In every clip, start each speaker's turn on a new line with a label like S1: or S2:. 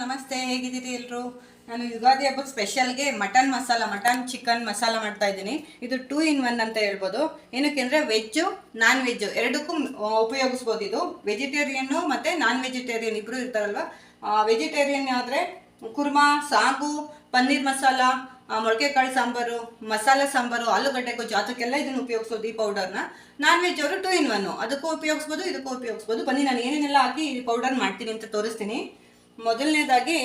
S1: ನಮಸ್ತೆ, ಹೇಗಿದ್ದೀರಿ ಎಲ್ಲರೂ? ನಾನು ಯುಗಾದಿ ಹಬ್ಬಕ್ಕೆ ಸ್ಪೆಷಲ್ಗೆ ಮಟನ್ ಚಿಕನ್ ಮಸಾಲ ಮಾಡ್ತಾ ಇದ್ದೀನಿ. ಇದು 2 in 1 ಅಂತ ಹೇಳ್ಬೋದು. ಏನಕ್ಕೆ ಅಂದರೆ ವೆಜ್ಜು ನಾನ್ ವೆಜ್ಜು ಎರಡಕ್ಕೂ ಉಪಯೋಗಿಸ್ಬೋದು. ಇದು ವೆಜಿಟೇರಿಯನ್ನು ಮತ್ತು ನಾನ್ ವೆಜಿಟೇರಿಯನ್ ಇಬ್ಬರು ಇರ್ತಾರಲ್ವ. ವೆಜಿಟೇರಿಯನ್ ಆದರೆ ಕುರ್ಮಾ, ಸಾಗು, ಪನ್ನೀರ್ ಮಸಾಲ, ಮೊಳಕೆ ಕಾಳು ಸಾಂಬಾರು, ಮಸಾಲ ಸಾಂಬಾರು, ಆಲೂಗಡ್ಡೆ ಗೊಜ್ಜು ಅದಕ್ಕೆಲ್ಲ ಇದನ್ನು ಉಪಯೋಗಿಸೋದು ಈ ಪೌಡರ್ನ. ನಾನ್ ವೆಜ್ ಅವರು 2 in 1 ಅದಕ್ಕೂ ಉಪಯೋಗಿಸ್ಬೋದು, ಇದಕ್ಕೂ ಉಪಯೋಗಿಸ್ಬೋದು. ಬನ್ನಿ ನಾನು ಏನೇನೆಲ್ಲ ಹಾಕಿ ಈ ಪೌಡರ್ ಮಾಡ್ತೀನಿ ಅಂತ ತೋರಿಸ್ತೀನಿ. ಮೊದಲನೇದಾಗಿ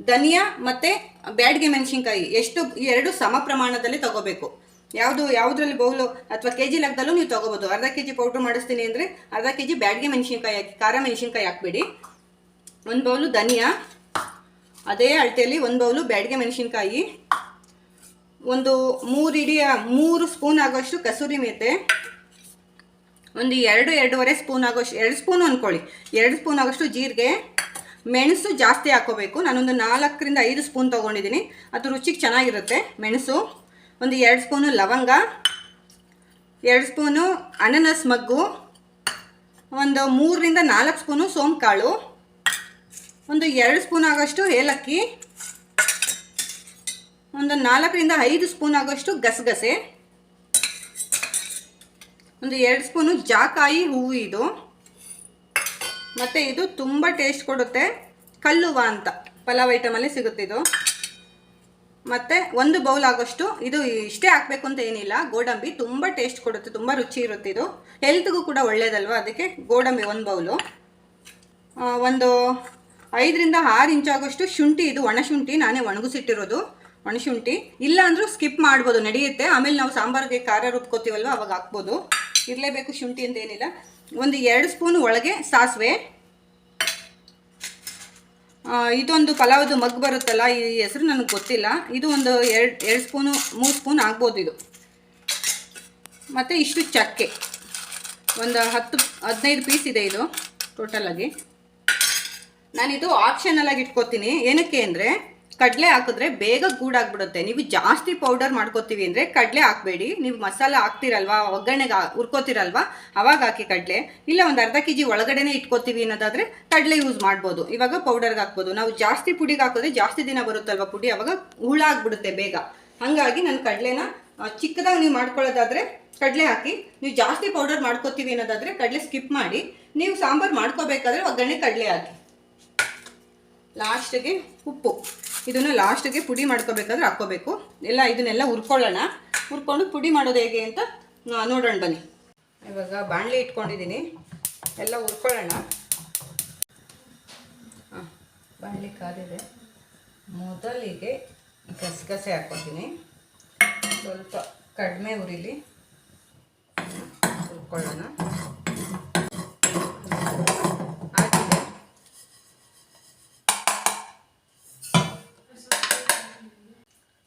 S1: ಧನಿಯಾ ಮತ್ತು ಬ್ಯಾಡಗೆ ಮೆಣಸಿನ್ಕಾಯಿ ಈ ಎರಡು ಸಮ ಪ್ರಮಾಣದಲ್ಲಿ ತಗೋಬೇಕು. ಯಾವುದ್ರಲ್ಲಿ ಬೌಲು ಅಥವಾ ಕೆ ಜಿ ಲೆಕ್ಕದಲ್ಲೂ ನೀವು ತೊಗೋಬೋದು. ಅರ್ಧ kg ಪೌಡ್ರ್ ಮಾಡಿಸ್ತೀನಿ ಅಂದರೆ ಅರ್ಧ kg ಬ್ಯಾಡಗೆ ಮೆಣಸಿನ್ಕಾಯಿ ಹಾಕಿ, ಖಾರ ಮೆಣಸಿನ್ಕಾಯಿ ಹಾಕ್ಬೇಡಿ. 1 ಬೌಲು ಧನಿಯಾ, ಅದೇ ಅಳತೆಯಲ್ಲಿ 1 ಬೌಲು ಬ್ಯಾಡಗೆ ಮೆಣಸಿನ್ಕಾಯಿ, 3 ಸ್ಪೂನ್ ಆಗೋಷ್ಟು ಕಸೂರಿ ಮೇಥೆ, ಒಂದು 2-2.5 ಸ್ಪೂನ್ ಆಗೋಷ್ಟು, 2 ಸ್ಪೂನು ಅಂದ್ಕೊಳ್ಳಿ, 2 ಸ್ಪೂನ್ ಆಗೋಷ್ಟು ಜೀರಿಗೆ. ಮೆಣಸು ಜಾಸ್ತಿ ಹಾಕೋಬೇಕು. ನಾನೊಂದು 4ರಿಂದ 5 ಸ್ಪೂನ್ ತೊಗೊಂಡಿದ್ದೀನಿ, ಅದು ರುಚಿಗೆ ಚೆನ್ನಾಗಿರುತ್ತೆ. ಮೆಣಸು, ಒಂದು 2 ಸ್ಪೂನು ಲವಂಗ, 2 ಸ್ಪೂನು ಅನಾನಸ್ ಮಗ್ಗು, ಒಂದು 3ರಿಂದ 4 ಸ್ಪೂನು ಸೋಂಕಾಳು, ಒಂದು 2 ಸ್ಪೂನ್ ಆಗೋಷ್ಟು ಏಲಕ್ಕಿ, ಒಂದು 4ರಿಂದ 5 ಸ್ಪೂನ್ ಆಗೋಷ್ಟು ಗಸಗಸೆ, ಒಂದು 2 ಸ್ಪೂನು ಜಾಕಾಯಿ ಹೂವು ಇದು. ಮತ್ತು ಇದು ತುಂಬ ಟೇಸ್ಟ್ ಕೊಡುತ್ತೆ, ಕಲ್ಲುವ ಅಂತ ಪಲಾವ್ ಐಟಮಲ್ಲಿ ಸಿಗುತ್ತೆ ಇದು. ಮತ್ತು 1 ಬೌಲ್ ಆಗೋಷ್ಟು, ಇದು ಇಷ್ಟೇ ಹಾಕಬೇಕು ಅಂತ ಏನಿಲ್ಲ, ಗೋಡಂಬಿ ತುಂಬ ಟೇಸ್ಟ್ ಕೊಡುತ್ತೆ, ತುಂಬ ರುಚಿ ಇರುತ್ತೆ. ಇದು ಹೆಲ್ತ್ಗೂ ಕೂಡ ಒಳ್ಳೆಯದಲ್ವ, ಅದಕ್ಕೆ ಗೋಡಂಬಿ 1 ಬೌಲು. ಒಂದು 5ರಿಂದ 6 ಇಂಚ್ ಆಗೋಷ್ಟು ಶುಂಠಿ, ಇದು ಒಣಶುಂಠಿ, ನಾನೇ ಒಣಗಿಸಿಟ್ಟಿರೋದು ಒಣಶುಂಠಿ. ಇಲ್ಲ ಅಂದರೂ ಸ್ಕಿಪ್ ಮಾಡ್ಬೋದು, ನಡೆಯುತ್ತೆ. ಆಮೇಲೆ ನಾವು ಸಾಂಬಾರಿಗೆ ಖಾರ ರುಬ್ಕೋತೀವಲ್ವ ಅವಾಗ ಹಾಕ್ಬೋದು, ಇರಲೇಬೇಕು ಶುಂಠಿ ಅಂತ ಏನಿಲ್ಲ. ಒಂದು 2 ಸ್ಪೂನ್ ಒಳಗೆ ಸಾಸಿವೆ, ಇದೊಂದು ಪಲಾವ್ದು ಮಗ್ ಬರುತ್ತಲ್ಲ, ಈ ಹೆಸರು ನನಗೆ ಗೊತ್ತಿಲ್ಲ, ಇದು ಒಂದು 2 ಸ್ಪೂನು 3 ಸ್ಪೂನ್ ಆಗ್ಬೋದು ಇದು. ಮತ್ತು ಇಷ್ಟು ಚಕ್ಕೆ, ಒಂದು 10-15 ಪೀಸ್ ಇದೆ ಇದು ಟೋಟಲಾಗಿ. ನಾನಿದು ಆಪ್ಷನಲ್ಲಾಗಿ ಇಟ್ಕೋತೀನಿ. ಏನಕ್ಕೆ ಅಂದರೆ ಕಡಲೆ ಹಾಕಿದ್ರೆ ಬೇಗ ಗೂಡಾಗ್ಬಿಡುತ್ತೆ. ನೀವು ಜಾಸ್ತಿ ಪೌಡರ್ ಮಾಡ್ಕೋತೀವಿ ಅಂದರೆ ಕಡಲೆ ಹಾಕಬೇಡಿ. ನೀವು ಮಸಾಲ ಹಾಕ್ತಿರಲ್ವಾ, ಒಗ್ಗರಣೆಗೆ ಹುರ್ಕೋತಿರಲ್ವಾ, ಅವಾಗ ಹಾಕಿ ಕಡಲೆ. ಇಲ್ಲ ಒಂದು ಅರ್ಧ kg ಒಳಗಡೆನೇ ಇಟ್ಕೋತೀವಿ ಅನ್ನೋದಾದರೆ ಕಡಲೆ ಯೂಸ್ ಮಾಡ್ಬೋದು, ಇವಾಗ ಪೌಡರ್ಗೆ ಹಾಕ್ಬೋದು. ನಾವು ಜಾಸ್ತಿ ಪುಡಿಗೆ ಹಾಕಿದ್ರೆ ಜಾಸ್ತಿ ದಿನ ಬರುತ್ತಲ್ವ ಪುಡಿ, ಅವಾಗ ಹುಳ ಆಗಿಬಿಡುತ್ತೆ ಬೇಗ. ಹಾಗಾಗಿ ನಾನು ಕಡಲೆನ ಚಿಕ್ಕದಾಗಿ ನೀವು ಮಾಡ್ಕೊಳ್ಳೋದಾದರೆ ಕಡಲೆ ಹಾಕಿ, ನೀವು ಜಾಸ್ತಿ ಪೌಡರ್ ಮಾಡ್ಕೋತೀವಿ ಅನ್ನೋದಾದರೆ ಕಡಲೆ ಸ್ಕಿಪ್ ಮಾಡಿ. ನೀವು ಸಾಂಬಾರು ಮಾಡ್ಕೋಬೇಕಾದ್ರೆ ಒಗ್ಗರಣೆ ಕಡಲೆ ಹಾಕಿ. ಲಾಸ್ಟಿಗೆ ಉಪ್ಪು, ಇದನ್ನು ಲಾಸ್ಟಿಗೆ ಪುಡಿ ಮಾಡ್ಕೋಬೇಕಾದ್ರೆ ಹಾಕ್ಕೋಬೇಕು. ಇದನ್ನೆಲ್ಲ ಹುರ್ಕೊಂಡು ಪುಡಿ ಮಾಡೋದು ಹೇಗೆ ಅಂತ ನೋಡೋಣ ಬನ್ನಿ. ಇವಾಗ ಬಾಣಲಿ ಇಟ್ಕೊಂಡಿದ್ದೀನಿ, ಎಲ್ಲ ಹುರ್ಕೊಳ್ಳೋಣ. ಬಾಣಲಿ ಕಾದಿದೆ. ಮೊದಲಿಗೆ ಗಸಗಸೆ ಹಾಕ್ಕೊತೀನಿ, ಸ್ವಲ್ಪ ಕಡಿಮೆ ಉರಿಲಿ ಹುರ್ಕೊಳ್ಳೋಣ.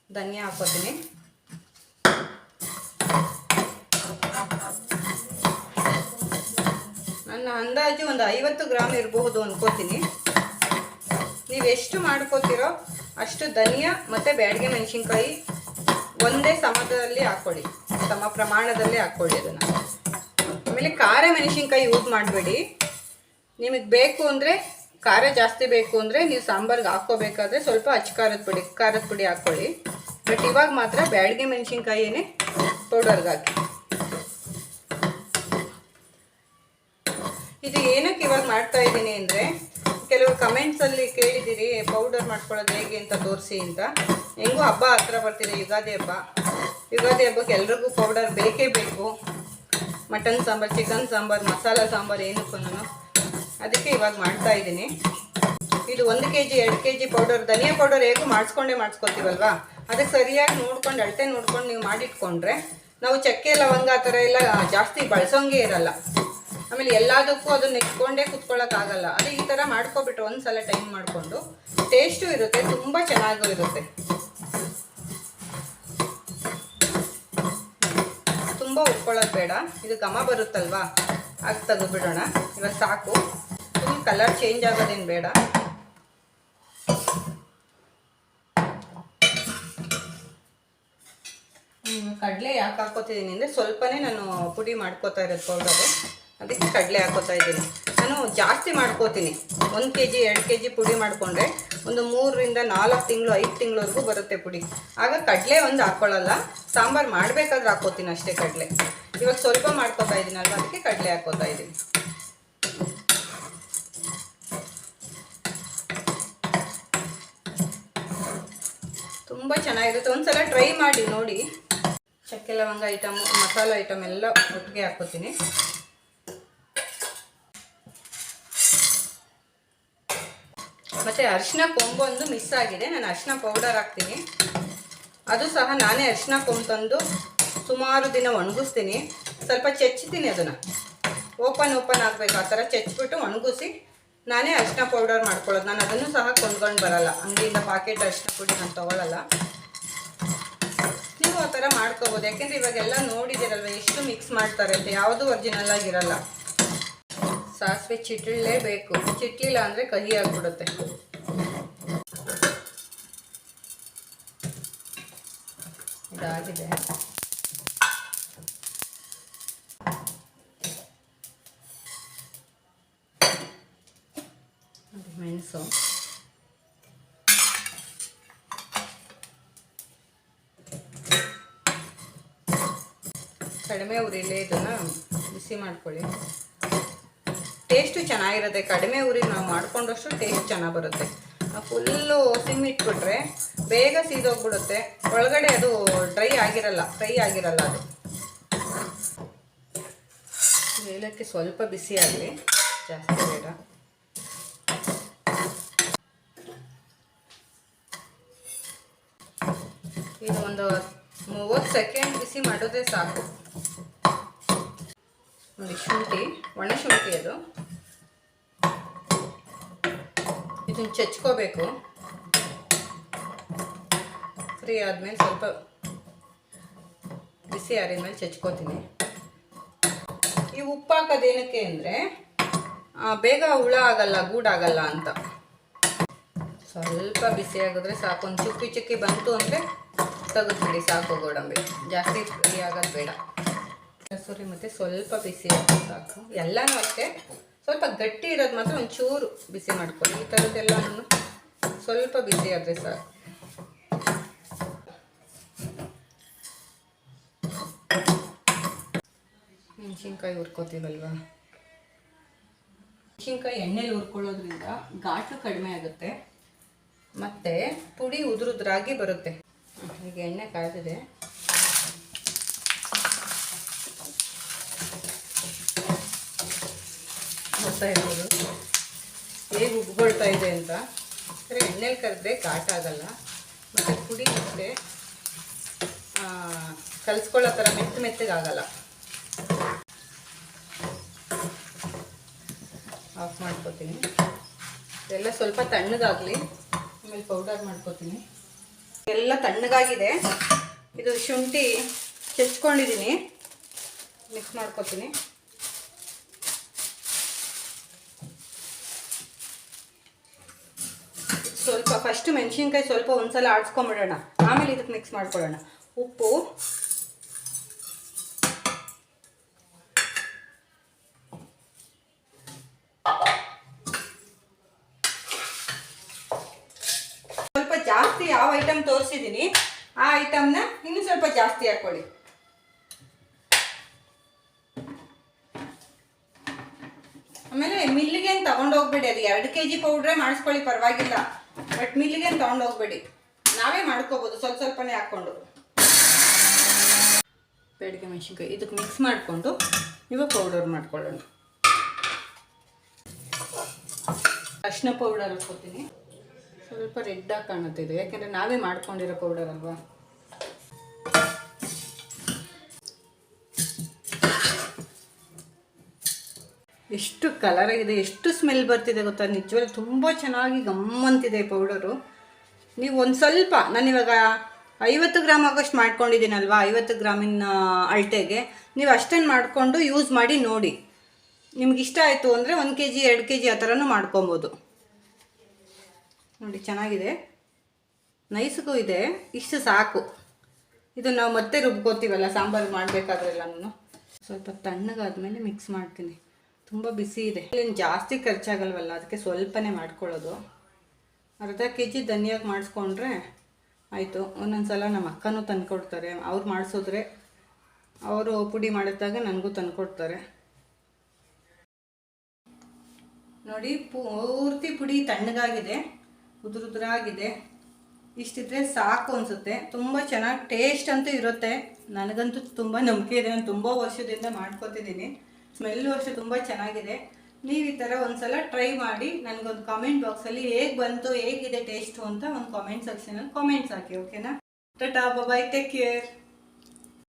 S1: ಧನಿಯಾ ಹಾಕೋತೀನಿ, ನನ್ನ ಅಂದಾಜು ಒಂದು 50 ಗ್ರಾಮ್ ಇರಬಹುದು ಅನ್ಕೋತೀನಿ. ನೀವು ಎಷ್ಟು ಮಾಡ್ಕೋತೀರೋ ಅಷ್ಟು ಧನಿಯಾ ಮತ್ತು ಬ್ಯಾಡಗೆ ಮೆಣಸಿನ್ಕಾಯಿ ಒಂದೇ ಸಮದಲ್ಲಿ ಹಾಕ್ಕೊಳ್ಳಿ, ಸಮ ಪ್ರಮಾಣದಲ್ಲೇ ಹಾಕ್ಕೊಳ್ಳಿ ಅದನ್ನು. ಆಮೇಲೆ ಖಾರ ಮೆಣಸಿನ್ಕಾಯಿ ಯೂಸ್ ಮಾಡಬೇಡಿ. ನಿಮಗೆ ಬೇಕು ಅಂದರೆ, ಖಾರ ಜಾಸ್ತಿ ಬೇಕು ಅಂದರೆ ನೀವು ಸಾಂಬಾರ್ಗೆ ಹಾಕ್ಕೋಬೇಕಾದ್ರೆ ಸ್ವಲ್ಪ ಖಾರದ ಪುಡಿ ಹಾಕ್ಕೊಳ್ಳಿ. ಬಟ್ ಇವಾಗ ಮಾತ್ರ ಬ್ಯಾಡಗೆ ಮೆಣಸಿನ್ಕಾಯಿನೇ ಪೌಡರ್ಗೆ ಹಾಕಿ. ಇದು ಏನಕ್ಕೆ ಇವಾಗ ಮಾಡ್ತಾ ಇದ್ದೀನಿ ಅಂದರೆ, ಕೆಲವು ಕಮೆಂಟ್ಸಲ್ಲಿ ಕೇಳಿದ್ದೀರಿ ಪೌಡರ್ ಮಾಡ್ಕೊಳ್ಳೋದು ಹೇಗೆ ಅಂತ ತೋರಿಸಿ ಅಂತ. ಹೆಂಗೂ ಹಬ್ಬ ಹತ್ರ ಬರ್ತಿದೆ, ಯುಗಾದಿ ಹಬ್ಬಕ್ಕೆ ಎಲ್ರಿಗೂ ಪೌಡರ್ ಬೇಕೇ ಬೇಕು. ಮಟನ್ ಸಾಂಬಾರು, ಚಿಕನ್ ಸಾಂಬಾರು, ಮಸಾಲ ಸಾಂಬಾರು ಏನಕ್ಕೂ ಅದಕ್ಕೆ ಇವಾಗ ಮಾಡ್ತಾ ಇದ್ದೀನಿ. ಇದು 1 kg 2 kg ಪೌಡರ್, ಧನಿಯಾ ಪೌಡರ್ ಹೇಗೂ ಮಾಡಿಸ್ಕೋತೀವಲ್ವಾ, ಅದಕ್ಕೆ ಸರಿಯಾಗಿ ನೋಡ್ಕೊಂಡು ಅಳತೆ ನೋಡ್ಕೊಂಡು ನೀವು ಮಾಡಿಟ್ಕೊಂಡ್ರೆ ನಾವು ಚಕ್ಕೆ ಲವಂಗ ಆ ಥರ ಎಲ್ಲ ಜಾಸ್ತಿ ಬಳಸೋಂಗೆ ಇರಲ್ಲ. ಆಮೇಲೆ ಎಲ್ಲದಕ್ಕೂ ಅದನ್ನ ಇಟ್ಕೊಂಡೇ ಕುತ್ಕೊಳ್ಳೋಕ್ಕಾಗಲ್ಲ. ಅದು ಈ ಥರ ಮಾಡ್ಕೊಬಿಟ್ರೆ ಒಂದು ಸಲ ಟೈಮ್ ಮಾಡಿಕೊಂಡು ಟೇಸ್ಟು ಇರುತ್ತೆ, ತುಂಬ ಚೆನ್ನಾಗೂ ಇರುತ್ತೆ. ತುಂಬ ಉಟ್ಕೊಳ್ಳೋದು ಬೇಡ, ಇದು ಘಮ ಬರುತ್ತಲ್ವಾ, ಆಗ ತೆಗೆದುಬಿಡೋಣ. ಇವಾಗ ಸಾಕು, ಫುಲ್ ಕಲರ್ ಚೇಂಜ್ ಆಗೋದೇನು ಬೇಡ. ಕಡಲೆ ಯಾಕೆ ಹಾಕ್ಕೋತಿದ್ದೀನಿ ಅಂದರೆ ಸ್ವಲ್ಪನೇ ನಾನು ಪುಡಿ ಮಾಡ್ಕೋತಾ ಇರೋದು ಪೌಡರು. ಅದಕ್ಕೆ ಕಡಲೆ ಹಾಕೋತಾ ಇದ್ದೀನಿ. ನಾನು ಜಾಸ್ತಿ ಮಾಡ್ಕೋತೀನಿ. 1 kg 2 kg ಪುಡಿ ಮಾಡಿಕೊಂಡ್ರೆ ಒಂದು 3ರಿಂದ 4 ತಿಂಗಳು 5 ತಿಂಗಳವರೆಗೂ ಬರುತ್ತೆ ಪುಡಿ. ಆಗ ಕಡಲೆ ಒಂದು ಹಾಕ್ಕೊಳ್ಳಲ್ಲ, ಸಾಂಬಾರು ಮಾಡಬೇಕಾದ್ರೆ ಹಾಕೋತೀನಿ ಅಷ್ಟೇ ಕಡಲೆ. ಇವಾಗ ಸ್ವಲ್ಪ ಮಾಡ್ಕೋತಾ ಇದ್ದೀನಲ್ವ, ಅದಕ್ಕೆ ಕಡಲೆ ಹಾಕೋತಾ ಇದ್ದೀನಿ. ತುಂಬ ಚೆನ್ನಾಗಿರುತ್ತೆ, ಒಂದ್ಸಲ ಟ್ರೈ ಮಾಡಿ ನೋಡಿ. ಚಕ್ಕೆ ಲವಂಗ ಐಟಮ್, ಮಸಾಲೆ ಐಟಮ್ ಎಲ್ಲ ಒಟ್ಟಿಗೆ ಹಾಕೋತೀನಿ. ಮತ್ತು ಅರಿಶಿನ ಕೊಂಬು ಒಂದು ಮಿಸ್ ಆಗಿದೆ, ನಾನು ಅರಿಶಿನ ಪೌಡರ್ ಹಾಕ್ತೀನಿ. ಅದು ಸಹ ನಾನೇ ಅರಿಶಿನ ಕೊಂಬು ತಂದು ಸುಮಾರು ದಿನ ಒಣಗಿಸ್ತೀನಿ. ಸ್ವಲ್ಪ ಚೆಚ್ತೀನಿ, ಅದನ್ನು ಓಪನ್ ಆಗಬೇಕು, ಆ ಥರ ಚೆಚ್ಬಿಟ್ಟು ಒಣಗಿಸಿ ನಾನೇ ಅರಿಶಿನ ಪೌಡರ್ ಮಾಡ್ಕೊಳ್ಳೋದು. ನಾನು ಅದನ್ನು ಸಹ ಕೊಂಡ್ಕೊಂಡು ಬರಲ್ಲ, ಅಂಗಡಿಯಿಂದ ಪಾಕೆಟ್ ಅರಿಶಿನ ಪುಡಿ ನಾನು ತೊಗೊಳ್ಳಲ್ಲ. ನೀವು ಆ ಥರ ಮಾಡ್ಕೋಬೋದು, ಯಾಕೆಂದರೆ ಇವಾಗೆಲ್ಲ ನೋಡಿದ್ದೀರಲ್ವ ಎಷ್ಟು ಮಿಕ್ಸ್ ಮಾಡ್ತಾರೆ ಅಂತ, ಯಾವುದೂ ಒರಿಜಿನಲ್ ಆಗಿರಲ್ಲ. ಸಾಸಿವೆ ಚಿಟ್ಲೇಬೇಕು, ಚಿಟ್ಲಿಲ್ಲ ಅಂದರೆ ಕಹಿ ಆಗಿಬಿಡುತ್ತೆ. ಇದಾಗಿದೆ. ಮೆಣಸು, ಕಡಿಮೆ ಉರಿಲೇ ಇದನ್ನು ಬಿಸಿ ಮಾಡ್ಕೊಳ್ಳಿ. ಟೇಸ್ಟು ಚೆನ್ನಾಗಿರುತ್ತೆ. ಕಡಿಮೆ ಉರಿ ನಾವು ಮಾಡಿಕೊಂಡಷ್ಟು ಟೇಸ್ಟ್ ಚೆನ್ನಾಗಿ ಬರುತ್ತೆ. ಫುಲ್ಲು ಸಿಮ್ ಇಟ್ಬಿಟ್ರೆ ಬೇಗ ಸೀದೋಗ್ಬಿಡುತ್ತೆ, ಒಳಗಡೆ ಅದು ಫ್ರೈ ಆಗಿರಲ್ಲ ಅದು. ಏಲಕ್ಕಿ ಸ್ವಲ್ಪ ಬಿಸಿ ಆಗಲಿ, ಜಾಸ್ತಿ ಬೇಡ. ಇದು ಒಂದು 30 ಸೆಕೆಂಡ್ ಬಿಸಿ ಮಾಡೋದೇ ಸಾಕು. ನೋಡಿ, ಶುಂಠಿ, ಒಣ ಶುಂಠಿ, ಅದು ಇದನ್ನು ಚಚ್ಕೋಬೇಕು. ಫ್ರೀ ಆದಮೇಲೆ ಸ್ವಲ್ಪ ಬಿಸಿ ಆರಿದ್ಮೇಲೆ ಚಚ್ಕೋತೀನಿ. ಈ ಉಪ್ಪು ಹಾಕೋದೇನಕ್ಕೆ ಅಂದರೆ ಬೇಗ ಹುಳ ಆಗಲ್ಲ, ಗೂಡಾಗಲ್ಲ ಅಂತ. ಸ್ವಲ್ಪ ಬಿಸಿ ಆಗಿದ್ರೆ ಸಾಕು, ಒಂದು ಚುಕ್ಕಿ ಬಂತು ಅಂದರೆ ತೆಗೆದ್ಬಿಡಿ ಸಾಕು. ಗೋಡಂಬಿ ಜಾಸ್ತಿ ಫ್ರೈ ಆಗೋದು ಬೇಡ. ಕಸೂರಿ ಮತ್ತು ಸ್ವಲ್ಪ ಬಿಸಿ ಆಗೋದು ಸಾಕು. ಎಲ್ಲನೂ ಅಷ್ಟೇ, ಸ್ವಲ್ಪ ಗಟ್ಟಿ ಇರೋದು ಮಾತ್ರ ಒಂಚೂರು ಬಿಸಿ ಮಾಡ್ಕೊಳ್ಳಿ. ಈ ಥರದ್ದೆಲ್ಲನೂ ಸ್ವಲ್ಪ ಬಿಸಿ ಆದರೆ ಸಾಕು. ಮೆಣಸಿನ್ಕಾಯಿ ಹುರ್ಕೋತೀವಲ್ವ, ಮೆಣಸಿನ್ಕಾಯಿ ಎಣ್ಣೆಲಿ ಹುರ್ಕೊಳ್ಳೋದ್ರಿಂದ ಘಾಟು ಕಡಿಮೆ ಆಗುತ್ತೆ ಮತ್ತು ಪುಡಿ ಉದುರಾಗಿ ಬರುತ್ತೆ. ಈಗ ಎಣ್ಣೆ ಕಾಯ್ದಿದೆ, ನೋಡ್ತಾ ಇರ್ಬೋದು ಹೇಗೆ ಉಬ್ಕೊಳ್ತಾ ಇದೆ ಅಂತ. ಸರಿ, ಎಣ್ಣೆಲಿ ಕರೆದ್ರೆ ಘಾಟ ಆಗಲ್ಲ ಮತ್ತು ಪುಡಿ ಮತ್ತೆ ಕಲಿಸ್ಕೊಳ್ಳೋ ಥರ ಮೆತ್ತಗಾಗಲ್ಲ. ಆಫ್ ಮಾಡ್ಕೋತೀನಿ. ಇದೆಲ್ಲ ಸ್ವಲ್ಪ ತಣ್ಣಗಾಗಲಿ, ಆಮೇಲೆ ಪೌಡರ್ ಮಾಡ್ಕೋತೀನಿ. ಎಲ್ಲ ತಣ್ಣಗಾಗಿದೆ. ಇದು ಶುಂಠಿ ಚೆಚ್ಕೊಂಡಿದ್ದೀನಿ, ಮಿಕ್ಸ್ ಮಾಡ್ಕೋತೀನಿ. ಸ್ವಲ್ಪ ಫಸ್ಟ್ ಮೆಣಸಿನ್ಕಾಯಿ ಸ್ವಲ್ಪ ಒಂದ್ಸಲ ಆಡಿಸ್ಕೊಂಬಿಡೋಣ, ಆಮೇಲೆ ಇದಕ್ಕೆ ಮಿಕ್ಸ್ ಮಾಡ್ಕೊಳ್ಳೋಣ. ಉಪ್ಪು, ಸ್ವಲ್ಪ ಜಾಸ್ತಿ ಯಾವ ಐಟಮ್ ತೋರಿಸಿದ್ದೀನಿ ಆ ಐಟಮ್ನ ಇನ್ನೂ ಸ್ವಲ್ಪ ಜಾಸ್ತಿ ಹಾಕ್ಕೊಳ್ಳಿ. ಆಮೇಲೆ ಮಿಲ್ಲಿಗೆ ತಗೊಂಡೋಗ್ಬೇಡಿ, ಅದು 2 kg ಪೌಡ್ರೇ ಮಾಡಿಸ್ಕೊಳ್ಳಿ, ಪರವಾಗಿಲ್ಲ. ಬಟ್ ಮಿಲ್ಲಿಗೆ ತಗೊಂಡೋಗ್ಬೇಡಿ, ನಾವೇ ಮಾಡ್ಕೋಬೋದು ಸ್ವಲ್ಪನೇ ಹಾಕ್ಕೊಂಡು. ಬೇಡಿಗೆ ಮೆಣಸಿನ್ಕಾಯಿ ಇದಕ್ಕೆ ಮಿಕ್ಸ್ ಮಾಡಿಕೊಂಡು ಇವಾಗ ಪೌಡರ್ ಮಾಡ್ಕೊಳ್ಳೋಣ. ಅರಿಶಿನ ಪೌಡರ್ ಹಾಕ್ಕೋತೀನಿ. ಸ್ವಲ್ಪ ರೆಡ್ಡಾಗಿ ಕಾಣುತ್ತೆ ಇದು, ಯಾಕೆಂದರೆ ನಾವೇ ಮಾಡ್ಕೊಂಡಿರೋ ಪೌಡರ್ ಅಲ್ವಾ. ಎಷ್ಟು ಕಲರ್ ಆಗಿದೆ, ಎಷ್ಟು ಸ್ಮೆಲ್ ಬರ್ತಿದೆ ಗೊತ್ತಾ, ನಿಜವಾಗ್ಲೂ ತುಂಬ ಚೆನ್ನಾಗಿ ಗಮ್ಮಂತಿದೆ ಪೌಡರು. ನೀವು ಒಂದು ಸ್ವಲ್ಪ, ನಾನಿವಾಗ 50 ಗ್ರಾಮ್ ಆಗೋಷ್ಟು ಮಾಡ್ಕೊಂಡಿದ್ದೀನಲ್ವ, 50 ಗ್ರಾಮಿನ ಅಳತೆಗೆ ನೀವು ಅಷ್ಟನ್ನು ಮಾಡಿಕೊಂಡು ಯೂಸ್ ಮಾಡಿ ನೋಡಿ. ನಿಮ್ಗೆ ಇಷ್ಟ ಆಯಿತು ಅಂದರೆ 1 kg 2 kg ಆ ಥರನೂ ಮಾಡ್ಕೊಬೋದು. ನೋಡಿ ಚೆನ್ನಾಗಿದೆ, ನೈಸ್ಗೂ ಇದೆ, ಇಷ್ಟು ಸಾಕು. ಇದು ನಾವು ಮತ್ತೆ ರುಬ್ಕೋತೀವಲ್ಲ ಸಾಂಬಾರು ಮಾಡಬೇಕಾದ್ರೆಲ್ಲ. ನಾನು ಸ್ವಲ್ಪ ತಣ್ಣಗಾದ್ಮೇಲೆ ಮಿಕ್ಸ್ ಮಾಡ್ತೀನಿ. ತುಂಬ ಬಿಸಿ ಇದೆ. ಏನು ಜಾಸ್ತಿ ಖರ್ಚಾಗಲ್ವಲ್ಲ, ಅದಕ್ಕೆ ಸ್ವಲ್ಪನೇ ಮಾಡ್ಕೊಳ್ಳೋದು. ಅರ್ಧ ಕೆ ಜಿ ಧನಿಯಾಗಿ ಮಾಡಿಸ್ಕೊಂಡ್ರೆ ಆಯಿತು. ಒಂದೊಂದು ಸಲ ನಮ್ಮ ಅಕ್ಕನೂ ತಂದುಕೊಡ್ತಾರೆ, ಅವ್ರು ಮಾಡಿಸಿದ್ರೆ ಅವರು ಪುಡಿ ಮಾಡಿದಾಗ ನನಗೂ ತಂದುಕೊಡ್ತಾರೆ. ನೋಡಿ ಪೂರ್ತಿ ಪುಡಿ ತಣ್ಣಗಾಗಿದೆ, ಉದುರಾಗಿದೆ. ಇಷ್ಟಿದ್ರೆ ಸಾಕು ಅನಿಸುತ್ತೆ. ತುಂಬ ಚೆನ್ನಾಗಿ ಟೇಸ್ಟ್ ಅಂತೂ ಇರುತ್ತೆ. ನನಗಂತೂ ತುಂಬ ನಂಬಿಕೆ ಇದೆ, ನಾನು ತುಂಬ ವರ್ಷದಿಂದ ಮಾಡ್ಕೊತಿದ್ದೀನಿ. ಸ್ಮೆಲ್ಲು ಅಷ್ಟೇ ತುಂಬ ಚೆನ್ನಾಗಿದೆ. ನೀವು ಈ ಥರ ಒಂದು ಸಲ ಟ್ರೈ ಮಾಡಿ ನನಗೊಂದು ಕಾಮೆಂಟ್ ಬಾಕ್ಸಲ್ಲಿ ಹೇಗೆ ಬಂತು, ಹೇಗಿದೆ ಟೇಸ್ಟು ಅಂತ ಒಂದು ಕಾಮೆಂಟ್ ಸೆಕ್ಷನಲ್ಲಿ ಕಾಮೆಂಟ್ಸ್ ಹಾಕಿ. ಓಕೆನಾ? ಟಾಟಾ, ಬಾಯ್, ಟೇಕ್ ಕೇರ್.